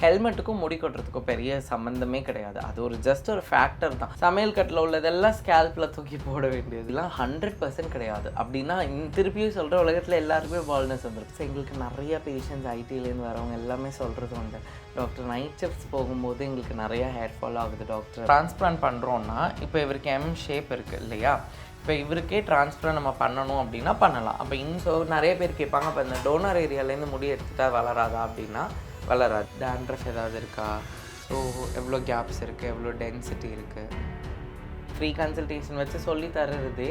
ஹெல்மெட்டுக்கும் முடி கொட்டுறதுக்கும் பெரிய சம்மந்தமே கிடையாது. அது ஒரு ஜஸ்ட் ஒரு ஃபேக்டர் தான். சமையல் கட்டில் உள்ளதெல்லாம் ஸ்கேல்பில் தூக்கி போட வேண்டியதுலாம் 100% கிடையாது. அப்படின்னா திருப்பியும் சொல்கிற உலகத்தில் எல்லாருக்குமே பால்னஸ் வந்துருக்கு. ஸோ எங்களுக்கு நிறைய பேஷண்ட்ஸ் ஐடிலேருந்து வரவங்க எல்லாமே சொல்கிறது உண்டு. டாக்டர் நைட் ஷிஃப்ட்ஸ் போகும்போது எங்களுக்கு நிறைய ஹேர் ஃபால் ஆகுது டாக்டர். டிரான்ஸ்பிளான்ட் பண்ணுறோன்னா இப்போ இவருக்கு எம் ஷேப் இருக்குது இல்லையா, இப்போ இவருக்கே டிரான்ஸ்பிளான்ட் நம்ம பண்ணணும் அப்படின்னா பண்ணலாம். அப்போ ஸோ நிறைய பேர் கேட்பாங்க, இப்போ இந்த டோனர் ஏரியாலேருந்து முடி எடுத்துட்டா வளராதா அப்படின்னா வளராது. டேண்ட்ரஃப் ஏதாவது இருக்கா, ஸோ எவ்வளோ கேப்ஸ் இருக்குது, எவ்வளோ டென்சிட்டி இருக்குது, ஃப்ரீ கன்சல்டேஷன் வச்சு சொல்லி தர்றது.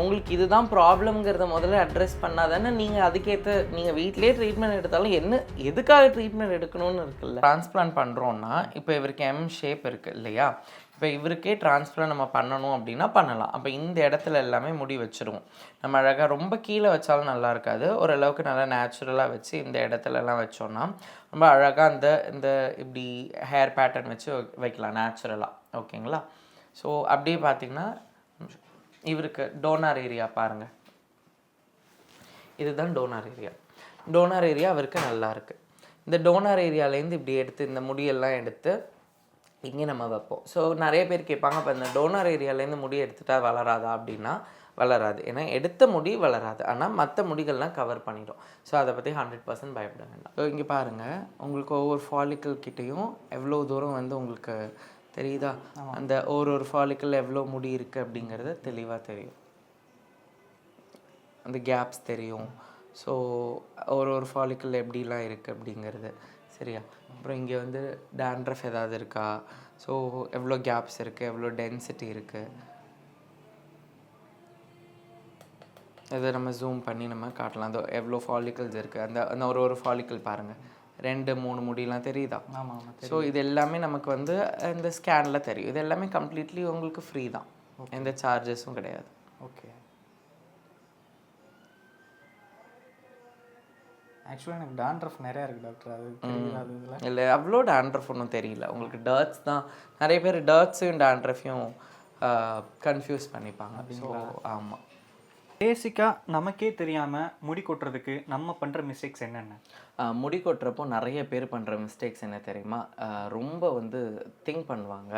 உங்களுக்கு இதுதான் ப்ராப்ளம்ங்கிறத முதல்ல அட்ரெஸ் பண்ணால் தானே நீங்கள் அதுக்கேற்ற நீங்கள் வீட்டிலே ட்ரீட்மெண்ட் எடுத்தாலும் எதுக்காக ட்ரீட்மெண்ட் எடுக்கணும்னு இருக்குல்ல. டிரான்ஸ்பிளான்ட் பண்ணுறோன்னா இப்போ இவருக்கு எம் ஷேப் இருக்குது இல்லையா, இப்போ இவருக்கே டிரான்ஸ்பிளான்ட் நம்ம பண்ணணும் அப்படின்னா பண்ணலாம். அப்போ இந்த இடத்துல எல்லாமே முடி வச்சுருவோம். நம்ம அழகாக ரொம்ப கீழே வச்சாலும் நல்லா இருக்காது, ஓரளவுக்கு நல்லா நேச்சுரலாக வச்சு இந்த இடத்துலலாம் வச்சோன்னா ரொம்ப அழகாக இந்த இப்படி ஹேர் பேட்டர்ன் வச்சு வைக்கலாம் நேச்சுரலாக. ஓகேங்களா? ஸோ அப்படியே பார்த்திங்கன்னா இவருக்கு டோனார் ஏரியா பாருங்கள், இதுதான் டோனார் ஏரியா. டோனார் ஏரியா அவருக்கு நல்லா இருக்குது. இந்த டோனார் ஏரியாலேருந்து இப்படி எடுத்து இந்த முடியெல்லாம் எடுத்து இங்கே நம்ம வைப்போம். ஸோ நிறைய பேர் கேட்பாங்க, இப்போ இந்த டோனார் ஏரியாலேருந்து முடி எடுத்துட்டா வளராதா அப்படின்னா வளராது. ஏன்னா எடுத்த முடி வளராது, ஆனால் மற்ற முடிகள்லாம் கவர் பண்ணிடும். ஸோ அதை பற்றி 100% பயப்பட வேண்டாம். ஸோ இங்கே பாருங்கள், உங்களுக்கு ஒவ்வொரு ஃபாலிக்கல் கிட்டேயும் எவ்வளோ தூரம் வந்து உங்களுக்கு தெரியுதா, அந்த ஒரு ஃபாலிக்கல் எவ்வளோ முடி இருக்குது அப்படிங்கிறது தெளிவாக தெரியும், அந்த கேப்ஸ் தெரியும். ஸோ ஒரு ஃபாலிக்கல் எப்படிலாம் இருக்குது அப்படிங்கிறது சரியா. அப்புறம் இங்கே வந்து டேண்ட்ரஃப் ஏதாவது இருக்கா, ஸோ எவ்வளோ கேப்ஸ் இருக்குது, எவ்வளோ டென்சிட்டி இருக்குது, இதை நம்ம ஜூம் பண்ணி நம்ம காட்டலாம். அந்த எவ்வளோ ஃபாலிக்கல்ஸ் இருக்குது, அந்த ஒரு ஃபாலிக்கல் பாருங்கள், 2-3 முடியெலாம் தெரியுதா. ஆமாம். ஸோ இது எல்லாமே நமக்கு வந்து இந்த ஸ்கேனில் தெரியும். இது எல்லாமே கம்ப்ளீட்லி உங்களுக்கு ஃப்ரீ தான், எந்த சார்ஜஸும் கிடையாது. ஓகே. ஆக்சுவலாக எனக்கு டாண்ட்ரஃப் நிறையா இருக்குது டாக்டர், அது தெரியாது இதில் இல்லை, அவ்வளோ டாண்ட்ரஃப் ஒன்றும் தெரியல உங்களுக்கு. டர்ட்ஸ் தான், நிறைய பேர் டர்ட்ஸையும் டாண்ட்ரஃபையும் கன்ஃபியூஸ் பண்ணிப்பாங்க. ஸோ ஆமாம், பேசிக்காக நமக்கே தெரியாமல் முடி கொட்டுறதுக்கு நம்ம பண்ணுற மிஸ்டேக்ஸ் என்னென்ன? முடி கொட்டுறப்போ நிறைய பேர் பண்ணுற மிஸ்டேக்ஸ் என்ன தெரியுமா, ரொம்ப வந்து திங்க் பண்ணுவாங்க,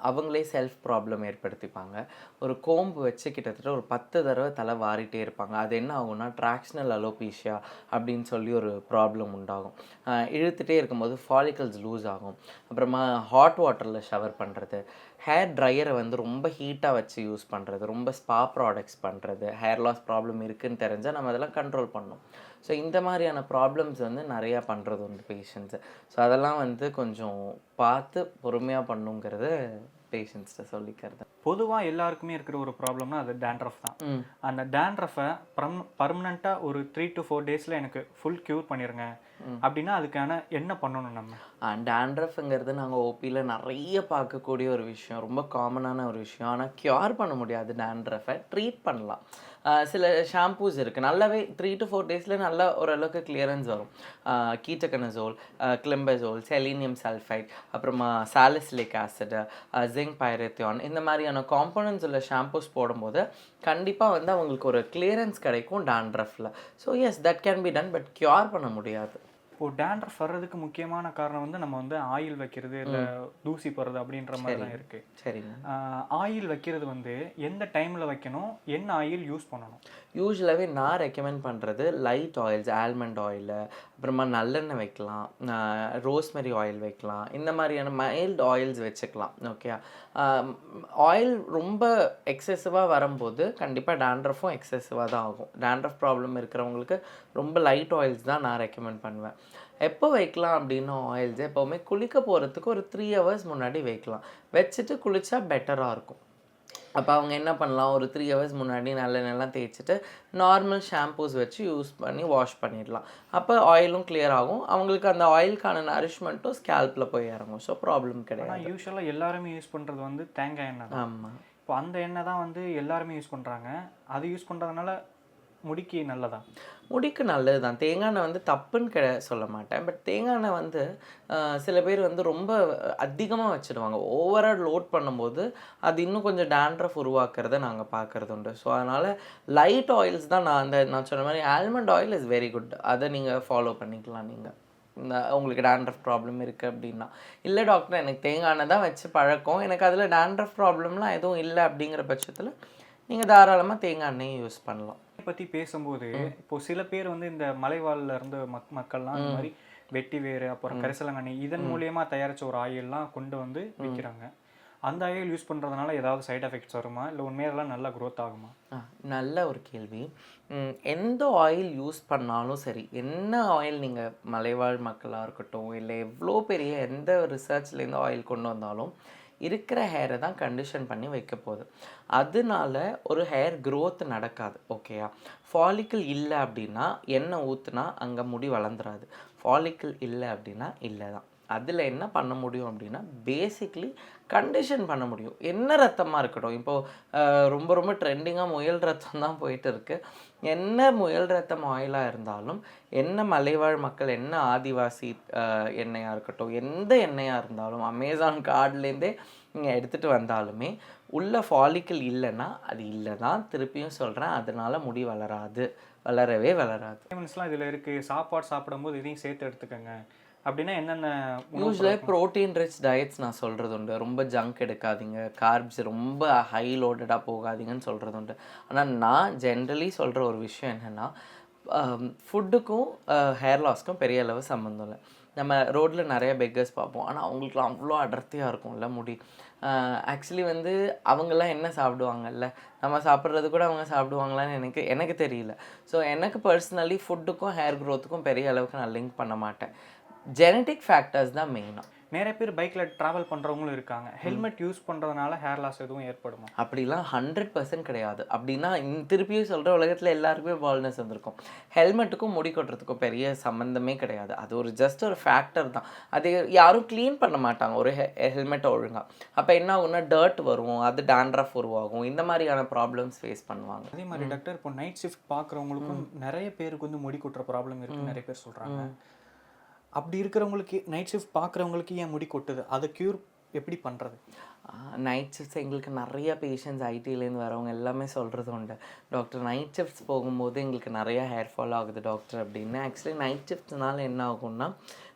அவங்களே செல்ஃப் ப்ராப்ளம் ஏற்படுத்திப்பாங்க. ஒரு கோம்பு வச்சு கிட்டத்தட்ட ஒரு 10 தடவை தலை வாரிட்டே இருப்பாங்க. அது என்ன ஆகும்னா ட்ராக்ஷனல் அலோபீஷியா அப்படின்னு சொல்லி ஒரு ப்ராப்ளம் உண்டாகும். இழுத்துகிட்டே இருக்கும்போது ஃபாலிக்கல்ஸ் லூஸ் ஆகும். அப்புறமா ஹாட் வாட்டரில் ஷவர் பண்ணுறது, ஹேர் ட்ரையரை வந்து ரொம்ப ஹீட்டாக வச்சு யூஸ் பண்ணுறது, ரொம்ப ஸ்பா ப்ராடக்ட்ஸ் பண்ணுறது, ஹேர் லாஸ் ப்ராப்ளம் இருக்குதுன்னு தெரிஞ்சால் நம்ம அதெல்லாம் கண்ட்ரோல் பண்ணணும். ஸோ இந்த மாதிரியான ப்ராப்ளம்ஸ் வந்து நிறையா பண்ணுறது உண்டு பேஷண்ட்ஸு. ஸோ அதெல்லாம் வந்து கொஞ்சம் பார்த்து பொறுமையாக பண்ணுங்கிறது பேஷண்ட்ஸ்கிட்ட சொல்லிக்கிறது. பொதுவாக எல்லாருக்குமே இருக்கிற ஒரு ப்ராப்ளம்னா அது டேண்ட்ரஃப் தான். அந்த டேண்ட்ரஃபை பர்மனெண்ட்டாக ஒரு 3 to 4 டேஸில் எனக்கு ஃபுல் க்யூர் பண்ணிடுங்க அப்படின்னா அதுக்கான என்ன பண்ணணும் நம்ம? டேண்ட்ரஃப்ங்கிறது நாங்கள் ஓபியில் நிறைய பார்க்கக்கூடிய ஒரு விஷயம், ரொம்ப காமனான ஒரு விஷயம். ஆனால் க்யூர் பண்ண முடியாது. டேண்ட்ரஃபை ட்ரீட் பண்ணலாம். சில ஷாம்பூஸ் இருக்குது, நல்லாவே 3 to 4 டேஸில் நல்லா ஓரளவுக்கு கிளியரன்ஸ் வரும். கீட்டகனசோல், கிளிம்பசோல், செலீனியம் சல்ஃபைட், அப்புறமா சாலிசிலிக் ஆசிட், ஜிங்க் பைரத்தியான், இந்த மாதிரியான காம்போனன்ட்ஸ் உள்ள ஷாம்பூஸ் போடும்போது கண்டிப்பாக வந்து அவங்களுக்கு ஒரு கிளியரன்ஸ் கிடைக்கும் டேண்ட்ரஃபில். So yes, that can be done, but cure பண்ண முடியாது. இப்போது டேண்ட்ரஃப் வர்றதுக்கு முக்கியமான காரணம் வந்து நம்ம வந்து ஆயில் வைக்கிறது, இல்லை தூசி போடுறது அப்படின்ற மாதிரி தான் இருக்குது. சரிங்க. ஆயில் வைக்கிறது வந்து எந்த டைமில் வைக்கணும், என்ன ஆயில் யூஸ் பண்ணணும்? யூஸ்வலாகவே நான் ரெக்கமெண்ட் பண்ணுறது லைட் ஆயில்ஸ், ஆல்மண்ட் ஆயிலு, அப்புறமா நல்லெண்ணெய் வைக்கலாம், ரோஸ்மெரி ஆயில் வைக்கலாம், இந்த மாதிரியான மைல்டு ஆயில்ஸ் வச்சுக்கலாம். ஓகே, ஆயில் ரொம்ப எக்ஸசிவாக வரும்போது கண்டிப்பாக டேண்ட்ரஃபும் எக்ஸசிவாக தான் ஆகும். டேண்ட்ரஃப் ப்ராப்ளம் இருக்கிறவங்களுக்கு ரொம்ப லைட் ஆயில்ஸ் தான் நான் ரெக்கமெண்ட் பண்ணுவேன். எப்போ வைக்கலாம் அப்படின்னா ஆயில்ஸ் எப்போவுமே குளிக்க போகிறதுக்கு ஒரு 3 hours முன்னாடி வைக்கலாம். வச்சுட்டு குளித்தா பெட்டராக இருக்கும். அப்போ அவங்க என்ன பண்ணலாம், ஒரு 3 hours முன்னாடி நல்லெண்ணெய்லாம் தேய்ச்சிட்டு நார்மல் ஷாம்பூஸ் வச்சு யூஸ் பண்ணி வாஷ் பண்ணிடலாம். அப்போ ஆயிலும் கிளியர் ஆகும், அவங்களுக்கு அந்த ஆயிலுக்கான நரிஷ்மெண்ட்டும் ஸ்கேல்பில் போய் இறங்கும். ஸோ ப்ராப்ளம் கிடையாது. யூஸ்வலாக எல்லாருமே யூஸ் பண்ணுறது வந்து தேங்காய் எண்ணெய் தான். ஆமாம், இப்போ அந்த எண்ணெய் தான் வந்து எல்லாருமே யூஸ் பண்ணுறாங்க. அது யூஸ் பண்ணுறதுனால முடிக்கு நல்லதா? முடிக்கு நல்லது தான். தேங்காய் எண்ணெய் வந்து தப்புன்னு சொல்ல மாட்டேன். பட் தேங்காய் எண்ணெய் வந்து சில பேர் வந்து ரொம்ப அதிகமாக வச்சுடுவாங்க. ஓவராக லோட் பண்ணும்போது அது இன்னும் கொஞ்சம் டேண்ட்ரஃப் உருவாக்குறத நாங்கள் பார்க்குறது உண்டு. ஸோ அதனால் லைட் ஆயில்ஸ் தான் நான் சொன்ன மாதிரி almond oil is very good. அதை நீங்கள் ஃபாலோ பண்ணிக்கலாம் நீங்கள். உங்களுக்கு டேண்ட்ரஃப் ப்ராப்ளம் இருக்குது அப்படின்னா. இல்லை டாக்டர் எனக்கு தேங்காய் எண்ணெய் தான் வச்சு பழக்கம், எனக்கு அதில் டேண்ட்ரஃப் ப்ராப்ளம்லாம் எதுவும் இல்லை அப்படிங்கிற பட்சத்தில் நீங்கள் தாராளமாக தேங்காய் எண்ணெயை யூஸ் பண்ணலாம். பற்றி பேசும்போது இப்போ சில பேர் வந்து இந்த மலைவாழ்ல இருந்து மக்கள்லாம் இந்த மாதிரி வெட்டி வேறு அப்புறம் கரிசலாங்கண்ணி இதன் மூலியமாக தயாரித்த ஒரு ஆயிலெலாம் கொண்டு வந்து விற்கிறாங்க. அந்த ஆயில் யூஸ் பண்ணுறதுனால ஏதாவது சைட் எஃபெக்ட்ஸ் வருமா, இல்லை உண்மையெல்லாம் நல்லா க்ரோத் ஆகுமா? நல்ல ஒரு கேள்வி. எந்த ஆயில் யூஸ் பண்ணாலும் சரி, என்ன ஆயில் நீங்கள் மலைவாழ் மக்களாக இருக்கட்டும், இல்லை எவ்வளோ பெரிய எந்த ரிசர்ச்லேருந்து ஆயில் கொண்டு வந்தாலும் இருக்கிற ஹேரை தான் கண்டிஷன் பண்ணி வைக்க போகுது. அதனால ஒரு ஹேர் க்ரோத் நடக்காது. ஓகேயா? ஃபாலிக்கிள் இல்லை அப்படின்னா எண்ணெய் ஊற்றுனா அங்கே முடி வளர்ந்துடாது. ஃபாலிக்கிள் இல்லை அப்படின்னா இல்லை தான். அதில் என்ன பண்ண முடியும் அப்படின்னா பேசிக்லி கண்டிஷன் பண்ண முடியும். என்ன ரத்தமாக இருக்கட்டும், இப்போது ரொம்ப ரொம்ப ட்ரெண்டிங்காக முயல் ரத்தம் தான் போயிட்டு இருக்கு. என்ன முயல் ரத்தம் ஆயிலாக இருந்தாலும், என்ன மலைவாழ் மக்கள், என்ன ஆதிவாசி எண்ணெயாக இருக்கட்டும், எந்த எண்ணெயாக இருந்தாலும் அமேசான் கார்ட்லேருந்தே நீங்கள் எடுத்துகிட்டு வந்தாலுமே உள்ள ஃபாலிக்கிள் இல்லைன்னா அது இல்லை தான். திருப்பியும் சொல்கிறேன், அதனால் முடி வளராது, வளரவே வளராது. விட்டமின்ஸ்லாம் இதில் இருக்குது. சாப்பாடு சாப்பிடும்போது இதையும் சேர்த்து எடுத்துக்கோங்க அப்படின்னா என்னென்ன? யூஸ்வலாக ப்ரோட்டீன் ரிச் டயட்ஸ் நான் சொல்கிறது உண்டு. ரொம்ப ஜங்க் எடுக்காதீங்க, கார்ப்ஸ் ரொம்ப ஹை லோடடாக போகாதீங்கன்னு சொல்கிறது உண்டு. ஆனால் நான் ஜென்ரலி சொல்கிற ஒரு விஷயம் என்னென்னா, ஃபுட்டுக்கும் ஹேர் லாஸ்க்கும் பெரிய அளவு சம்மந்தம் இல்லை. நம்ம ரோட்டில் நிறைய பெக்கர்ஸ் பார்ப்போம், ஆனால் அவங்களுக்குலாம் அவ்வளோ அடர்த்தியாக இருக்கும்ல முடி. ஆக்சுவலி வந்து அவங்கெல்லாம் என்ன சாப்பிடுவாங்கல்ல, நம்ம சாப்பிட்றது கூட அவங்க சாப்பிடுவாங்களான்னு எனக்கு தெரியல. ஸோ எனக்கு பர்சனலி ஃபுட்டுக்கும் ஹேர் க்ரோத்துக்கும் பெரிய அளவுக்கு நான் லிங்க் பண்ண மாட்டேன். ஜெனட்டிக் ஃபேக்டர்ஸ் தான் மெயினாக. நிறைய பேர் பைக்கில் ட்ராவல் பண்ணுறவங்களும் இருக்காங்க. ஹெல்மெட் யூஸ் பண்ணுறதுனால ஹேர் லாஸ் எதுவும் ஏற்படுமா? அப்படிலாம் 100% கிடையாது. அப்படின்னா திருப்பியும் சொல்கிற உலகத்தில் எல்லாருக்குமே பால்னஸ் வந்திருக்கும். ஹெல்மெட்டுக்கும் முடி கொட்டுறதுக்கும் பெரிய சம்மந்தமே கிடையாது. அது ஒரு ஜஸ்ட் ஒரு ஃபேக்டர் தான். அது யாரும் க்ளீன் பண்ண மாட்டாங்க ஒரு ஹெல்மெட்டை ஒழுங்காக. அப்போ என்ன ஆகும்னா டர்ட் வரும், அது டேண்ட்ரஃப் உருவாகும், இந்த மாதிரியான ப்ராப்ளம்ஸ் ஃபேஸ் பண்ணுவாங்க. அதே மாதிரி டாக்டர், இப்போ நைட் ஷிஃப்ட் பார்க்குறவங்களுக்கும் நிறைய பேருக்கு வந்து முடி கொட்டுற ப்ராப்ளம் இருக்குன்னு நிறைய பேர் சொல்கிறாங்க. அப்படி இருக்கிறவங்களுக்கு, நைட் ஷிஃப்ட் பார்க்குறவங்களுக்கு ஏன் முடி கொட்டுது, அதை க்யூர் எப்படி பண்ணுறது? நைட் ஷிஃப்ட்ஸ் எங்களுக்கு நிறைய பேஷண்ட்ஸ் ஐடியிலேருந்து வரவங்க எல்லாமே சொல்கிறது உண்டு, டாக்டர் நைட் ஷிஃப்ட்ஸ் போகும்போது எங்களுக்கு நிறையா ஹேர் ஃபால் ஆகுது டாக்டர் அப்படின்னு. ஆக்சுவலி நைட் ஷிஃப்ட்ஸ்னால என்ன ஆகும்னா,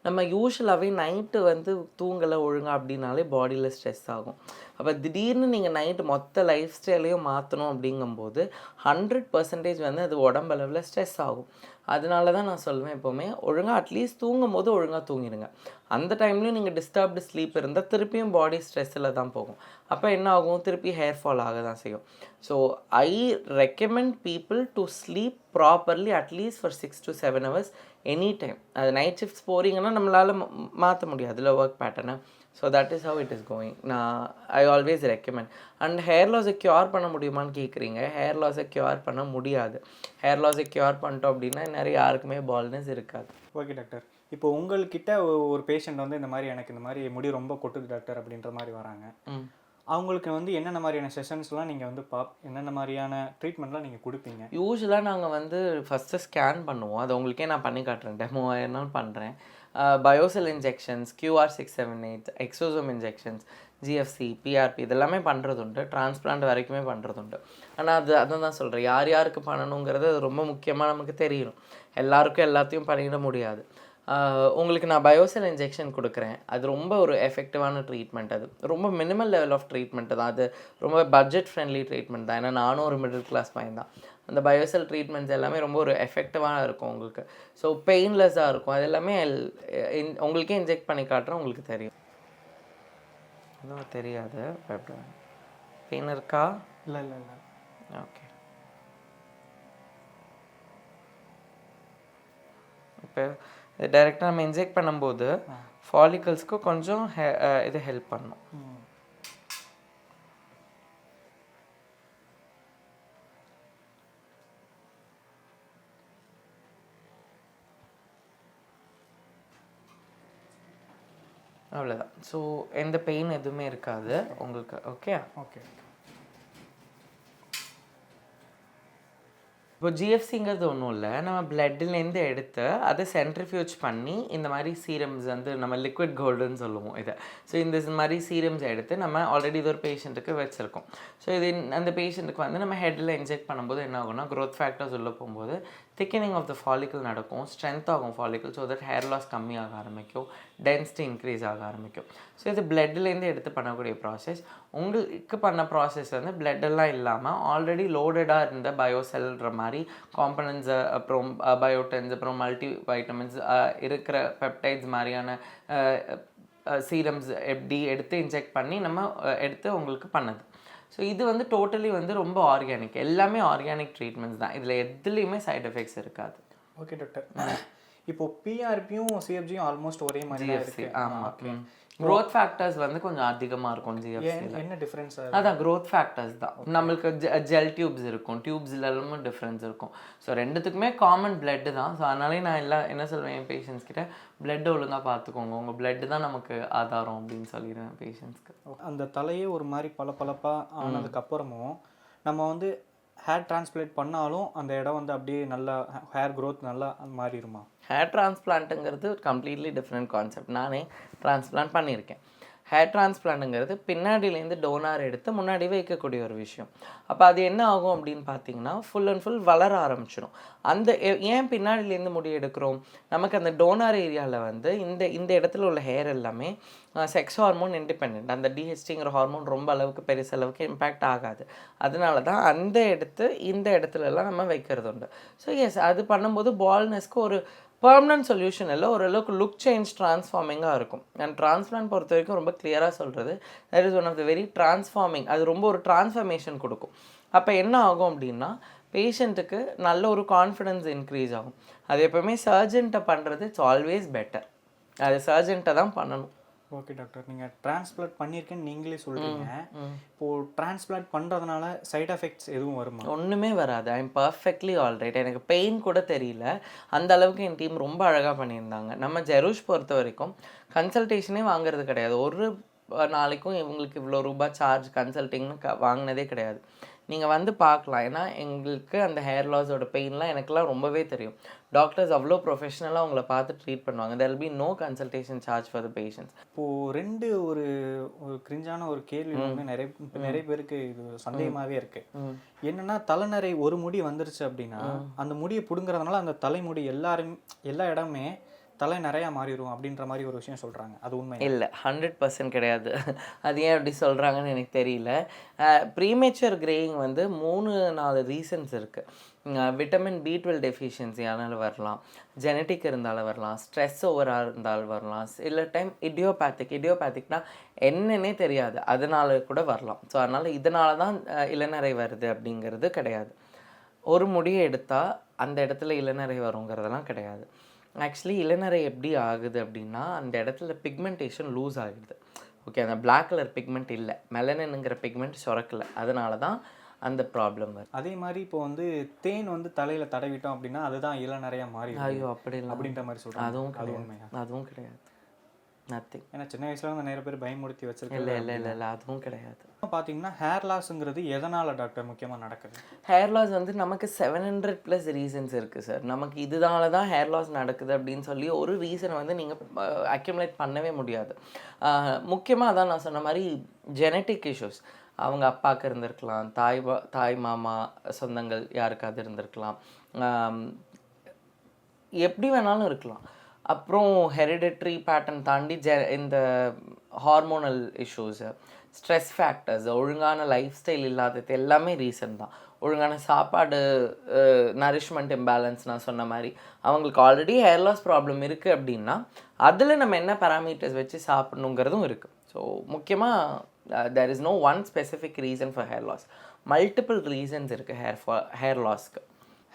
நம்ம யூஸ்வலாகவே நைட்டு வந்து தூங்கலை ஒழுங்காக அப்படின்னாலே பாடியில் ஸ்ட்ரெஸ் ஆகும். அப்போ திடீர்னு நீங்கள் நைட்டு மொத்த லைஃப் ஸ்டைலையும் மாற்றணும் அப்படிங்கும்போது 100% வந்து அது உடம்பளவில் ஸ்ட்ரெஸ் ஆகும். அதனால தான் நான் சொல்லுவேன், எப்போவுமே ஒழுங்காக அட்லீஸ்ட் தூங்கும் போது ஒழுங்காக தூங்கிடுங்க. அந்த டைம்லையும் நீங்கள் டிஸ்டர்ப்டு ஸ்லீப் இருந்தால் திருப்பியும் பாடி ஸ்ட்ரெஸ்ஸில் தான் போகும். அப்போ என்ன ஆகும், திருப்பி ஹேர் ஃபால் ஆக தான் செய்யும். So I recommend people to sleep properly at least for 6 to 7 hours any time. அது நைட் ஷிஃப்ட்ஸ் போகிறீங்கன்னா நம்மளால் மாற்ற முடியாது அதில் ஒர்க் பேட்டர்னை. So that is how it is going. I always recommend. And hair லாஸை க்யூர் பண்ண முடியுமான்னு கேட்குறீங்க. ஹேர் லாஸை க்யூர் பண்ண முடியாது. ஹேர் லாஸை க்யூர் பண்ணிட்டோம் அப்படின்னா நிறைய யாருக்குமே பால்னஸ் இருக்காது. ஓகே டாக்டர், இப்போ உங்கள்கிட்ட ஒரு பேஷண்ட் வந்து இந்த மாதிரி எனக்கு இந்த மாதிரி முடி ரொம்ப கொட்டுது டாக்டர் அப்படின்ற மாதிரி வராங்க. அவங்களுக்கு வந்து என்னென்ன மாதிரியான செஷன்ஸ்லாம் நீங்கள் வந்து என்னென்ன மாதிரியான ட்ரீட்மெண்ட்லாம் நீங்கள் கொடுப்பீங்க? யூஸ்வலாக நாங்கள் வந்து ஃபஸ்ட்டு ஸ்கேன் பண்ணுவோம். அது உங்களுக்கே நான் பண்ணி காட்டுறேன், டெமோ ஆயிருந்தாலும் பண்ணுறேன். Biocell injections, QR678, exosome injections, GFC, PRP இதெல்லாமே பண்ணுறது உண்டு. டிரான்ஸ்பிளான்ட் வரைக்குமே பண்ணுறது உண்டு. ஆனால் அதை தான் சொல்கிறேன், யார் யாருக்கு பண்ணணுங்கிறது அது ரொம்ப முக்கியமாக நமக்கு தெரியணும். எல்லாருக்கும் எல்லாத்தையும் பண்ணிட முடியாது. உங்களுக்கு நான் பயோசெல் இன்ஜெக்ஷன் கொடுக்குறேன். அது ரொம்ப ஒரு எஃபெக்டிவான ட்ரீட்மெண்ட். அது ரொம்ப மினிமல் லெவல் ஆஃப் ட்ரீட்மெண்ட் தான். அது ரொம்ப பட்ஜெட் ஃப்ரெண்ட்லி ட்ரீட்மெண்ட் தான். ஏன்னா நானும் ஒரு மிடில் கிளாஸ் பையன் தான். அந்த பயோசெல் ட்ரீட்மெண்ட்ஸ் எல்லாமே ரொம்ப ஒரு எஃபெக்டிவாக இருக்கும் உங்களுக்கு. ஸோ பெயின்லெஸ்ஸாக இருக்கும். அது எல்லாமே உங்களுக்கே இன்ஜெக்ட் பண்ணி காட்டுறேன், உங்களுக்கு தெரியும். அதுவும் தெரியாது, பெயின் இருக்கா? இல்லை இல்லை இல்லை. ஓகே, இப்போ இது டைரெக்டாக நம்ம இன்ஜெக்ட் பண்ணும்போது ஃபாலிகல்ஸ்க்கு கொஞ்சம் இது ஹெல்ப் பண்ணும். அவ்வளோதான். ஸோ எந்த பெயின் எதுவுமே இருக்காது உங்களுக்கு. Okay okay. இப்போ GFCங்கிறது ஒன்றும் இல்லை, நம்ம பிளட்லேருந்து எடுத்து அதை சென்ட்ரிஃபியூஜ் பண்ணி இந்த மாதிரி சீரம்ஸ் வந்து நம்ம லிக்விட் கோல்டுன்னு சொல்லுவோம் இதை. ஸோ இந்த மாதிரி சீரம்ஸ் எடுத்து நம்ம ஆல்ரெடி இது ஒரு பேஷண்ட்டுக்கு வச்சுருக்கோம். ஸோ இது அந்த பேஷண்ட்டுக்கு வந்து நம்ம ஹெட்டில் இன்ஜெக்ட் பண்ணும்போது என்ன ஆகும்னா, க்ரோத் ஃபேக்டர்ஸ் உள்ளே போகும்போது திக்கனிங் ஆஃப் த ஃபாலிக்கல் நடக்கும், ஸ்ட்ரென்த் ஆகும் follicle, so that hair loss கம்மியாக ஆரம்பிக்கும், டென்சிட்டி இன்க்ரீஸ் ஆக ஆரம்பிக்கும். ஸோ இது பிளட்லேருந்து எடுத்து பண்ணக்கூடிய ப்ராசஸ். உங்களுக்கு பண்ண ப்ராசஸ் வந்து பிளட்டெல்லாம் இல்லாமல் ஆல்ரெடி லோடடாக இருந்த பயோசெல்ன்ற மாதிரி காம்பனன்ட்ஸ், அப்புறம் பயோடென்ஸ், அப்புறம் மல்டி வைட்டமின்ஸ் இருக்கிற பெப்டைட்ஸ் மாதிரியான சீரம்ஸ் எப்படி எடுத்து இன்ஜெக்ட் பண்ணி நம்ம எடுத்து உங்களுக்கு பண்ணது. ஸோ இது வந்து டோட்டலி வந்து ரொம்ப ஆர்கானிக், எல்லாமே ஆர்கானிக் ட்ரீட்மெண்ட்ஸ் தான், இதில் எதுலேயுமே சைட் எஃபெக்ட்ஸ் இருக்காது. ஓகே டாக்டர், இப்போ பிஆர்பியும் சிஎஃப்ஜியும் ஆல்மோஸ்ட் ஒரே மாதிரி ஜிஎஃப்சி. ஆமாம், க்ரோத் ஃபேக்டர்ஸ் வந்து கொஞ்சம் அதிகமாக இருக்கும் ஜிஎஃப்சி. என்ன டிஃப்ரென்ஸ்? அதான் க்ரோத் ஃபேக்டர்ஸ் தான். நம்மளுக்கு ஜெல் டியூப்ஸ் இருக்கும், டியூப்ஸ்லாம் டிஃப்ரென்ஸ் இருக்கும். ஸோ ரெண்டுத்துக்குமே காமன் பிளட்டு தான். ஸோ அதனாலே நான் என்ன சொல்வேன் என் பேஷண்ட்ஸ் கிட்ட, பிளட் ஒழுங்காக பார்த்துக்கோங்க, உங்கள் பிளட்டு தான் நமக்கு ஆதாரம் அப்படின்னு சொல்லிடுவேன் பேஷண்ட்ஸ்க்கு. அந்த தலையே ஒரு மாதிரி பளபளப்பாக ஆனதுக்கப்புறமும் நம்ம வந்து ஹேர் டிரான்ஸ்பிளான்ட் பண்ணாலும் அந்த இடம் வந்து அப்படியே நல்லா ஹேர் க்ரோத் நல்லா மாறிடுமா? ஹேர் டிரான்ஸ்பிளான்ட்டுங்கிறது கம்ப்ளீட்லி டிஃப்ரெண்ட் கான்செப்ட். நானே டிரான்ஸ்பிளான்ட் பண்ணியிருக்கேன். ஹேர் டிரான்ஸ்பிளான்ட்டுங்கிறது பின்னாடியிலேருந்து டோனார் எடுத்து முன்னாடி வைக்கக்கூடிய ஒரு விஷயம். அப்போ அது என்ன ஆகும் அப்படின்னு பார்த்தீங்கன்னா, ஃபுல் அண்ட் ஃபுல் வளர ஆரம்பிச்சிடும். அந்த ஏன் பின்னாடியிலேருந்து முடி எடுக்கிறோம், நமக்கு அந்த டோனார் ஏரியாவில் வந்து இந்த இடத்துல உள்ள ஹேர் எல்லாமே செக்ஸ் ஹார்மோன் இண்டிபெண்ட். அந்த டிஹெச்டிங்கிற ஹார்மோன் ரொம்ப அளவுக்கு பெருசளவுக்கு இம்பேக்ட் ஆகாது. அதனால தான் அந்த இந்த இடத்துலலாம் நம்ம வைக்கிறது உண்டு. ஸோ எஸ், அது பண்ணும்போது பால்னஸ்க்கு ஒரு பெர்மனன்ட் சொல்யூஷன் இல்லை, ஓரளவுக்கு லுக் சேஞ்ச் ட்ரான்ஸ்ஃபார்மிங்காக இருக்கும். அண்ட் டிரான்ஸ்பிளான்ட் பொறுத்த வரைக்கும் ரொம்ப கிளியராக சொல்கிறது, that is one of the very transforming. அது ரொம்ப ஒரு டிரான்ஸ்ஃபர்மேஷன் கொடுக்கும். அப்போ என்ன ஆகும் அப்படின்னா, பேஷண்ட்டுக்கு நல்ல ஒரு கான்ஃபிடென்ஸ் இன்க்ரீஸ் ஆகும். அது எப்போவுமே சர்ஜன்ட்டை பண்ணுறது இட்ஸ் ஆல்வேஸ் பெட்டர். அது சர்ஜன்ட்டை தான் பண்ணணும். ஓகே டாக்டர், நீங்கள் டிரான்ஸ்பிளான்ட் பண்ணியிருக்கேன்னு நீங்களே சொல்கிறீங்க. இப்போது டிரான்ஸ்பிளான்ட் பண்ணுறதுனால சைட் எஃபெக்ட்ஸ் எதுவும் வருமா? ஒன்றுமே வராது. I am perfectly alright. எனக்கு பெயின் கூட தெரியல. அந்த அளவுக்கு என் டீம் ரொம்ப அழகாக பண்ணியிருந்தாங்க. நம்ம ஜெரூஷ் பொறுத்த வரைக்கும் கன்சல்டேஷனே வாங்குறது கிடையாது. ஒரு நாளைக்கும் இவங்களுக்கு இவ்வளோ ரூபாய் சார்ஜ் கன்சல்ட்டிங்னு வாங்கினதே கிடையாது. நீங்கள் வந்து பார்க்கலாம். ஏன்னா எங்களுக்கு அந்த ஹேர் லாஸோட பெயின்லாம் எனக்குலாம் ரொம்பவே தெரியும். டாக்டர்ஸ் அவ்வளோ ப்ரொஃபஷனலாக அவங்கள பார்த்து ட்ரீட் பண்ணுவாங்க. There will be no consultation charge for the patients. இப்போது ஒரு கிரிஞ்சான ஒரு கேள்வி வந்து நிறைய பேருக்கு இது சந்தேகமாகவே இருக்குது. என்னென்னா, தலைநரை ஒரு முடி வந்துருச்சு அப்படின்னா அந்த முடியை பிடுங்குறதுனால அந்த தலைமுடி எல்லா இடமே தலை நிறையா மாறிடும் அப்படின்ற மாதிரி ஒரு விஷயம் சொல்கிறாங்க. அது உண்மை இல்லை, 100% கிடையாது. அது ஏன் அப்படி சொல்கிறாங்கன்னு எனக்கு தெரியல. ப்ரீமேச்சர் கிரேயிங் வந்து 3-4 ரீசன்ஸ் இருக்குது. விட்டமின் B12 டெஃபிஷியன்சியானால வரலாம், ஜெனட்டிக் இருந்தாலும் வரலாம், ஸ்ட்ரெஸ் ஓவராக இருந்தாலும் வரலாம், சில டைம் இடியோபேத்திக்னா என்னன்னே தெரியாது, அதனால கூட வரலாம். ஸோ அதனால் இதனால தான் இளநரை வருது அப்படிங்கிறது கிடையாது. ஒரு முடியை எடுத்தால் அந்த இடத்துல இளநரை வருங்கிறதெல்லாம் கிடையாது. ஆக்சுவலி இளநரை எப்படி ஆகுது அப்படின்னா, அந்த இடத்துல பிக்மெண்டேஷன் லூஸ் ஆகிடுது. ஓகே, அந்த பிளாக் கலர் பிக்மெண்ட் இல்லை, மெலனின்ங்கிற பிக்மெண்ட் சுரக்கலை, அதனால தான் அந்த ப்ராப்ளம் வருது. அதே மாதிரி இப்போ வந்து தேன் வந்து தலையில் தடவிட்டோம் அப்படின்னா அதுதான் இளநரையாக மாறி. ஐயோ, அப்படி இல்லை அப்படின்ற மாதிரி சொல்கிறாங்க. அதுவும் கிடையாது. நத்திங். ஏன்னா சின்ன வயசுல வந்து நிறைய பேர் பயமுறுத்தி வச்சிருக்கேன். இல்லை, அதுவும் கிடையாது. பார்த்தீங்கன்னா ஹேர் லாஸ்ங்கிறது எதனால் டாக்டர் முக்கியமாக நடக்குது? ஹேர் லாஸ் வந்து நமக்கு 700+ ரீசன்ஸ் இருக்குது சார். நமக்கு இதனால தான் ஹேர் லாஸ் நடக்குது அப்படின்னு சொல்லி ஒரு ரீசனை வந்து நீங்கள் அக்யூமுலேட் பண்ணவே முடியாது. முக்கியமாக அதான் நான் சொன்ன மாதிரி ஜெனட்டிக் இஷ்யூஸ். அவங்க அப்பாவுக்கு இருந்திருக்கலாம், தாய் மாமா சொந்தங்கள் யாருக்காவது இருந்திருக்கலாம், எப்படி வேணாலும் இருக்கலாம். அப்புறம் ஹெரிடிட்ரி பேட்டர்ன் தாண்டி இந்த ஹார்மோனல் இஷ்யூஸு, ஸ்ட்ரெஸ் ஃபேக்டர்ஸ், ஒழுங்கான லைஃப் ஸ்டைல் இல்லாதது எல்லாமே ரீசன் தான். ஒழுங்கான சாப்பாடு, நரிஷ்மெண்ட் இம்பேலன்ஸ், நான் சொன்ன மாதிரி அவங்களுக்கு ஆல்ரெடி ஹேர் லாஸ் ப்ராப்ளம் இருக்குது அப்படின்னா அதில் நம்ம என்ன பேராமீட்டர்ஸ் வச்சு சாப்பிட்ணுங்கிறதும் இருக்குது. ஸோ முக்கியமாக there is no one specific reason for hair loss. Multiple reasons இருக்குது ஹேர் லாஸ்க்கு.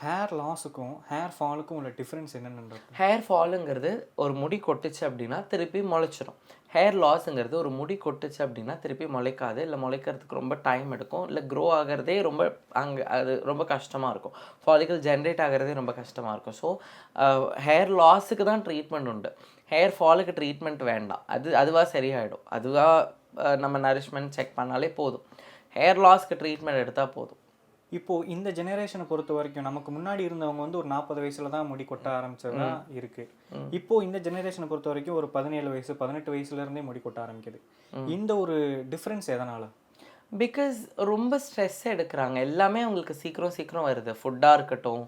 ஹேர் லாஸுக்கும் ஹேர் ஃபாலுக்கும் உள்ள டிஃப்ரென்ஸ் என்னென்னு? ஹேர் ஃபாலுங்கிறது ஒரு முடி கொட்டுச்சு அப்படின்னா திருப்பி முளைச்சிடும். ஹேர் லாஸுங்கிறது ஒரு முடி கொட்டுச்சு அப்படின்னா திருப்பி முளைக்காது, இல்லை முளைக்கிறதுக்கு ரொம்ப டைம் எடுக்கும், இல்லை க்ரோ ஆகிறதே அது ரொம்ப கஷ்டமாக இருக்கும். ஃபாலிக்கல் ஜென்ரேட் ஆகிறதே ரொம்ப கஷ்டமாக இருக்கும். ஸோ ஹேர் லாஸுக்கு தான் ட்ரீட்மெண்ட் உண்டு, ஹேர் ஃபாலுக்கு ட்ரீட்மெண்ட் வேண்டாம். அதுவாக சரியாயிடும். அதுவாக நம்ம நரிஷ்மெண்ட் செக் பண்ணாலே போதும். ஹேர் லாஸ்க்கு ட்ரீட்மெண்ட் எடுத்தால் போதும். இப்போது இந்த ஜெனரேஷனை பொறுத்த வரைக்கும் நமக்கு முன்னாடி இருந்தவங்க வந்து ஒரு 40 வயசுல தான் முடி கொட்ட ஆரம்பிச்சதா இருக்குது. இப்போது இந்த ஜெனரேஷனை பொறுத்த வரைக்கும் ஒரு 17 வயசு 18 வயசுலேருந்தே முடி கொட்ட ஆரம்பிக்குது. இந்த ஒரு டிஃப்ரென்ஸ் எதனால்? பிகாஸ் ரொம்ப ஸ்ட்ரெஸ் எடுக்கிறாங்க. எல்லாமே அவங்களுக்கு சீக்கிரம் சீக்கிரம் வருது. ஃபுட்டாக இருக்கட்டும்,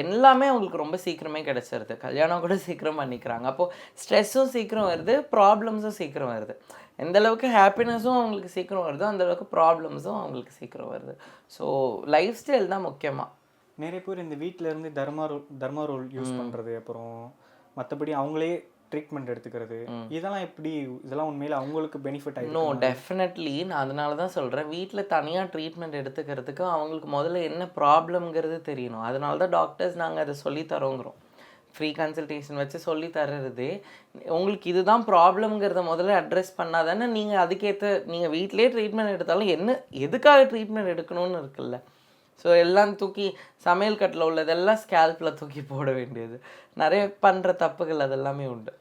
எல்லாமே அவங்களுக்கு ரொம்ப சீக்கிரமே கிடச்சிருது. கல்யாணம் கூட சீக்கிரம் பண்ணிக்கிறாங்க. அப்போது ஸ்ட்ரெஸ்ஸும் சீக்கிரம் வருது, ப்ராப்ளம்ஸும் சீக்கிரம் வருது. எந்த அளவுக்கு ஹாப்பினஸும் அவங்களுக்கு சீக்கிரம் வருதோ, அந்த அளவுக்கு ப்ராப்ளம்ஸும் அவங்களுக்கு சீக்கிரம் வருது. ஸோ லைஃப் ஸ்டைல் தான் முக்கியமாக. நிறைய பேர் இந்த வீட்டில இருந்து தர்மாரோல் யூஸ் பண்ணுறது, அப்புறம் மற்றபடி அவங்களே ட்ரீட்மெண்ட் எடுத்துக்கிறது, இதெல்லாம் எப்படி, இதெல்லாம் உண்மையில அவங்களுக்கு பெனிஃபிட் நோ, ஆகிடும்? டெஃபினெட்லி. நான் அதனால தான் சொல்கிறேன், வீட்டில் தனியாக ட்ரீட்மெண்ட் எடுத்துக்கிறதுக்கு அவங்களுக்கு முதல்ல என்ன ப்ராப்ளம்ங்கிறது தெரியணும். அதனால தான் டாக்டர்ஸ் நாங்கள் அதை சொல்லி தரோங்கிறோம். ஃப்ரீ கன்சல்டேஷன் வச்சு சொல்லி தர்றதே, உங்களுக்கு இதுதான் ப்ராப்ளம்ங்கிறத முதல்ல அட்ரெஸ் பண்ணால் தானே நீங்கள் அதுக்கேற்ற நீங்கள் வீட்டிலே ட்ரீட்மெண்ட் எடுத்தாலும் என்ன எதுக்காக ட்ரீட்மெண்ட் எடுக்கணும்னு இருக்குல்ல. ஸோ எல்லாம் தூக்கி சமையல் கட்டில் உள்ளதெல்லாம் ஸ்கேல்பில் தூக்கி போட வேண்டியது. நிறைய பண்ணுற தப்புகள் அதெல்லாமே உண்டு.